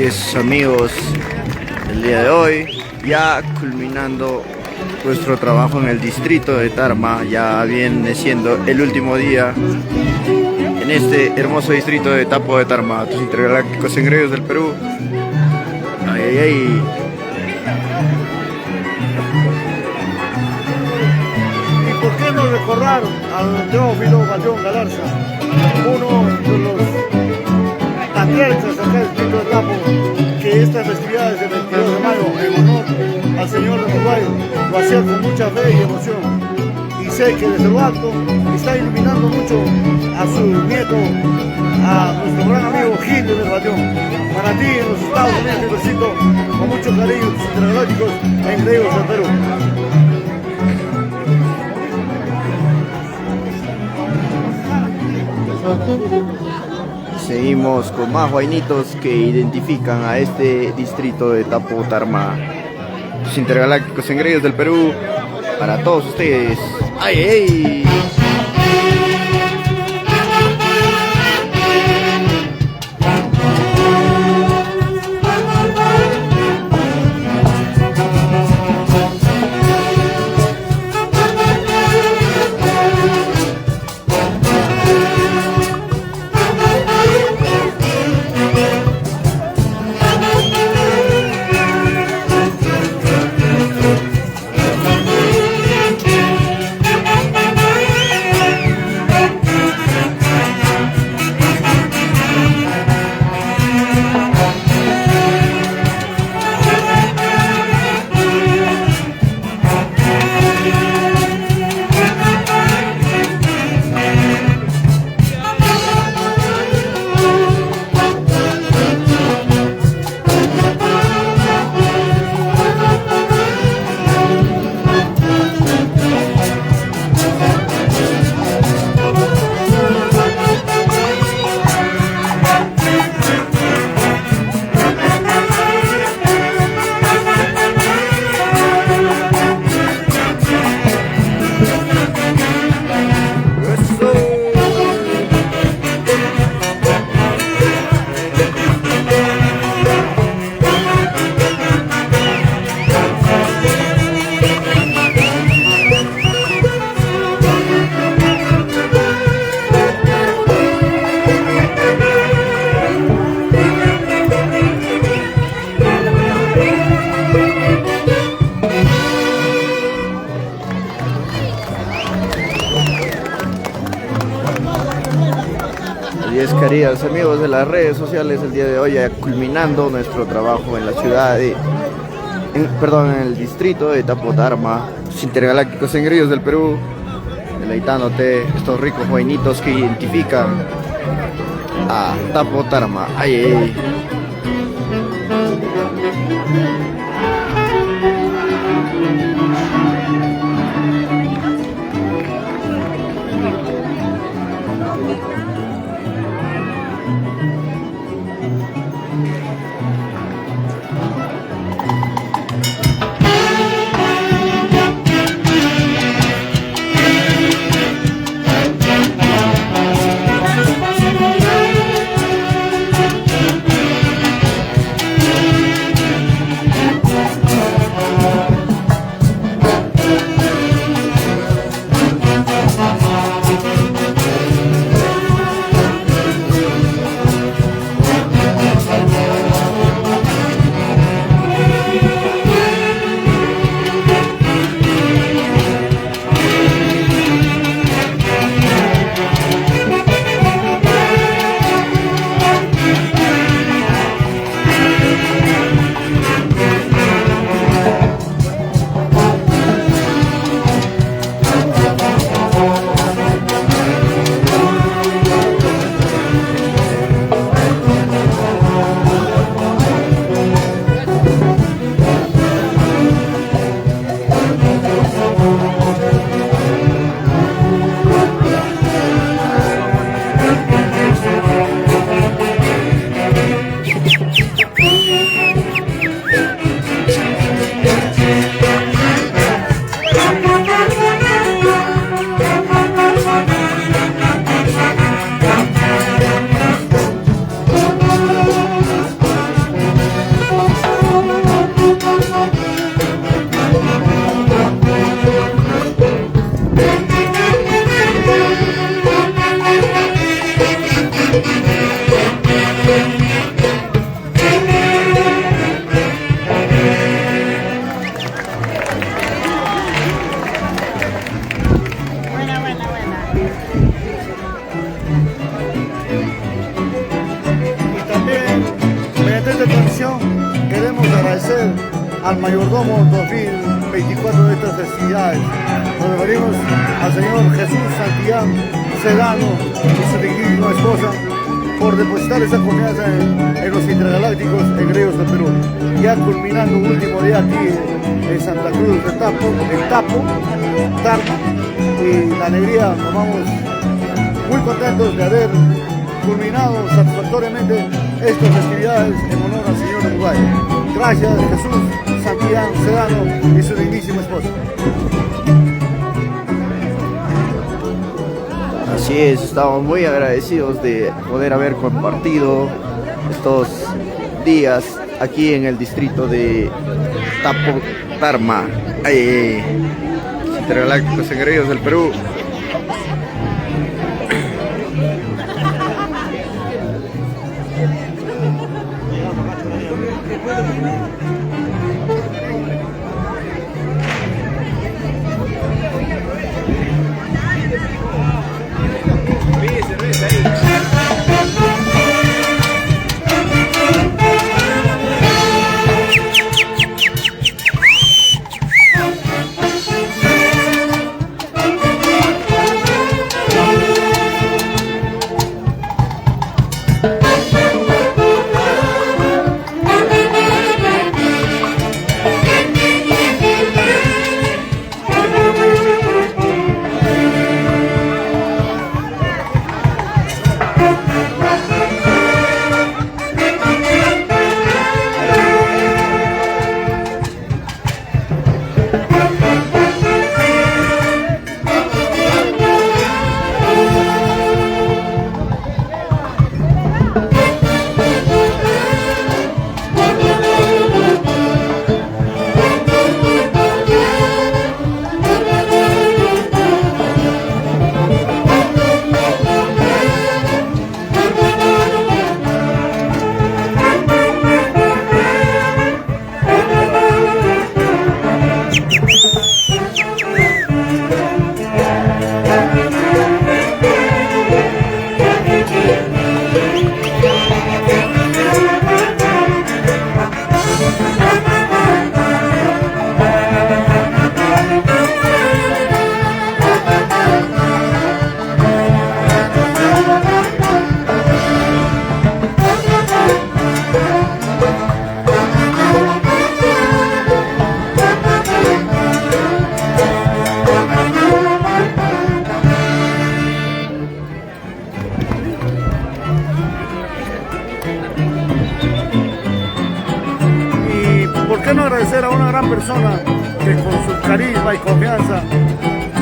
Así es, amigos, el día de hoy ya culminando nuestro trabajo en el distrito de Tarma. Ya viene siendo el último día en este hermoso distrito de Tapo de Tarma, tus intergalácticos engreídos del Perú. Ay, ay, ay. ¿Y por qué no recordar al Teófilo Bayón Galarza, uno de los patriarcas acá del distrito de Tapo, que estas festividades del 22 de mayo en honor al Señor de Uruguay lo hacía con mucha fe y emoción? Y sé que desde lo alto está iluminando mucho a su nieto, a nuestro gran amigo Gil del Bayón. Para ti en los Estados Unidos, te felicito con mucho cariño, tus intergalácticos engreídos del Perú. Seguimos con más vainitos que identifican a este distrito de Tapo Tarma. Los intergalácticos engreídos del Perú, para todos ustedes. ¡Ay, ay! Y es, queridos amigos de las redes sociales, el día de hoy ya culminando nuestro trabajo en la ciudad de, en el distrito de Tapo Tarma, los intergalácticos engreídos del Perú, deleitándote estos ricos vainitos que identifican a Tapo Tarma. Ay, ay. al mayordomo 2024 de estas festividades. Nos referimos al señor Jesús Santillán Sedano y su dignísima esposa por depositar esa confianza en los intergalácticos engreídos del Perú. Ya culminando un último día aquí en Santa Cruz de Tapo, Tarma, y la alegría, nos vamos muy contentos de haber culminado satisfactoriamente estas festividades en honor al señor Uruguay. Gracias, Jesús Santillán Sedano y su dignísima esposa. Así es, estamos muy agradecidos de poder haber compartido estos días aquí en el distrito de Tapo Tarma, Intergalácticos Engreídos del Perú. no agradecer a una gran persona que con su carisma y confianza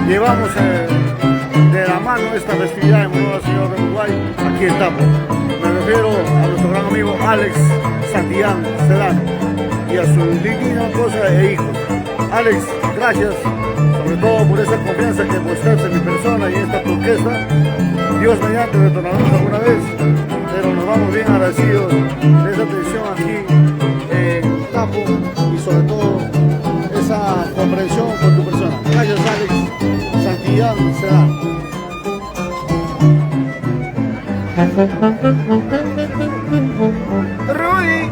llevamos de la mano esta festividad en honor al señor de Uruguay aquí en Tapo. Me refiero a nuestro gran amigo Alex Santillán Sedano y a su digna esposa e hijos. Alex, gracias sobre todo por esa confianza que mostraste en mi persona y en esta orquesta. Dios mediante retornaremos alguna vez, pero nos vamos bien agradecidos de esa atención aquí en Tapo y sobre todo esa comprensión con tu persona. Gracias, Alex Santillán Sedano. Rudy.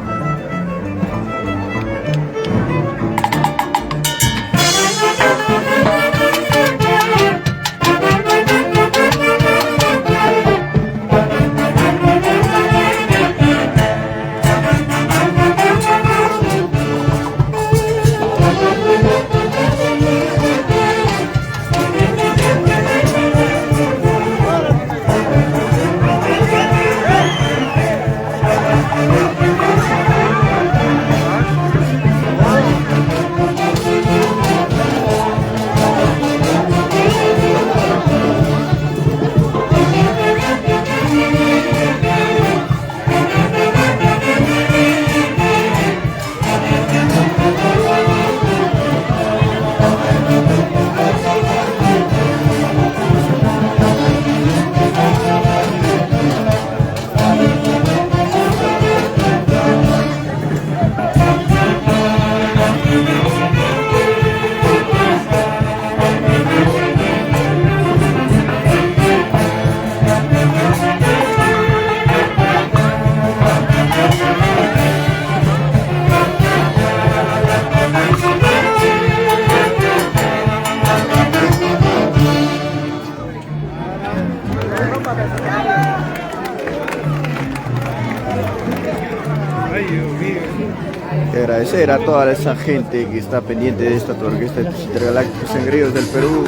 Y agradecer a toda esa gente que está pendiente de esta orquesta de intergalácticos engreídos del Perú.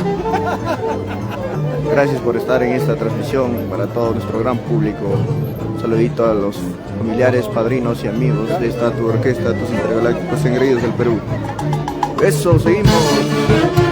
Gracias por estar en esta transmisión para todo nuestro gran público. Un saludito a los familiares, padrinos y amigos de esta tu orquesta, tus intergalácticos engreídos del Perú. Eso, seguimos.